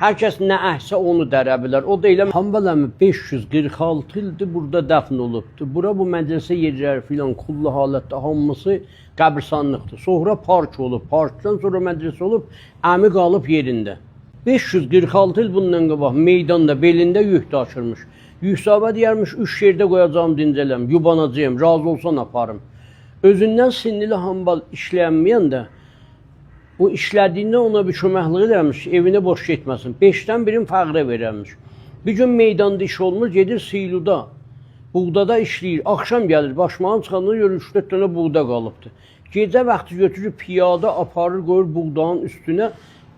Hər kəs nə əhsə onu dərə bilər. O da elə Hambal əmi 546 ildir burada dəfn olubdur. Bura bu mədrəsə yerləri filan kullu halətdə hamısı qəbirstanlıqdır. Sonra park olub. Parkdan sonra mədrəsə olub, əmi qalıb yerində. 546 il bundan qabaq meydanda, belində yük daşırmış. Yüksabə deyərmiş, 3 yerdə qoyacağım dincələm, yubanacağım, razı olsan aparım. Özündən sinirli Hambal işlənməyən də, o işlədiyindən ona bir köməklik eləmiş, evinə boş getməsin. 5-dən birin fəqrə verərmiş. Bir gün meydanda iş olmuş, gedir Siyluda, buğdada işləyir. Axşam gəlir, başmağın çıxandan görür 3-4 dənə buğda qalıbdır. Gecə vaxtı götürür, piyada aparır, qoyur buğdanın üstünə.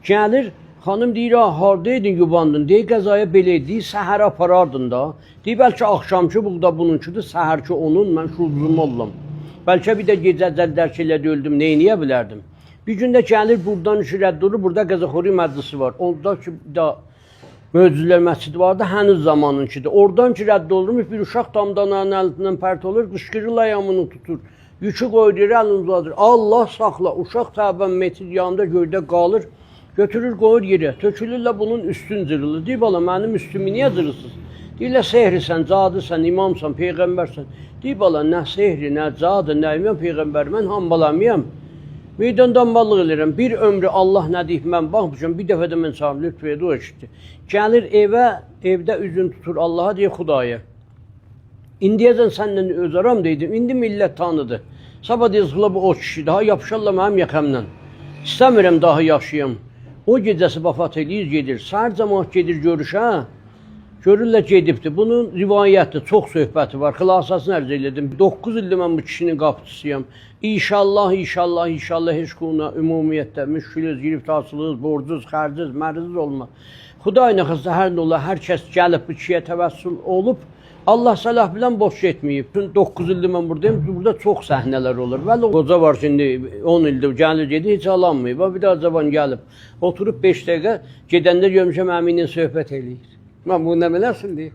Gəlir, xanım deyir, haradaydın, yubandın, deyir, qəzaya belə deyir, səhər aparardın da. Deyir, bəlkə axşamçı buğda bununkidir, səhərki onun, mən şurzum oldum. Bəlkə bir də gecə dərk elədi, öldüm, neyniyə bilərdim. Bir gün də gəlir, buradan işi rədd olur, burada Qəzaxori məclisi var. Orada ki, Möcüzələr məscidi vardı, həniz zamanınkidir. Oradan ki, rədd olurmuş, bir uşaq damdananın əlindən pərt olur, qışqırır, ayağını tutur. Yükü qoydur, əlini uzadır. Allah saxla, uşaq təbən metr yanında göydə qalır. Götürür, qoyur yerə, tökülürlə bunun üstün cırılır. Deyir, bala, mənim üstümü niyə cırırsınız? Deyirlər, sehrisən, cadısan, imamsan, peyğəmbərsən. Deyir, bala, nə sehri, nə cadı, nə imam, peyğəmbər, mən hambalamıyam. Meydanda hamballıq edirəm. Bir ömrü Allah nə deyib, mən baxmışam, bir dəfə də mən çağırım, lütf edir, o eşitdi. Gəlir evə, evdə üzün tutur Allaha, deyir, Xudaya. İndiyəcən səndən öz aram deydim, indi millət tanıdı. Sabah deyir, bu o kişi, daha yapışarlar mənim yaxamdan. İstəmirəm daha yaşayam. O gecəsi vəfat edir, gedir. Səhər cəmaat gedir görüşə. Görürlər gedibdir. Bunun rivayətdir, çox söhbəti var. Xülasasını ərz elədim. 9 ildir mən bu kişinin qapıçısıyam. İnşallah, inşallah, inşallah heç quna ümumiyyətdə müşkülüz, giriftarsılığız, borcuz, xərciz, mərziz olma. Xuday nəxəsə hər nə ola, hər kəs gəlib bu kişiyə təvəssül olub. Allah səlah bilən boş getməyib. 9 ildir mən buradayım, burada çox səhnələr olur. Vəli qoca var şimdi 10 ildir gəlir gedir, heç alanmayıb. Bir daha cavan gəlib, oturub 5 dəqiqə gedəndə görmüşəm əminlə söhbət eləyir. Mən bunu nə bilərsin deyir.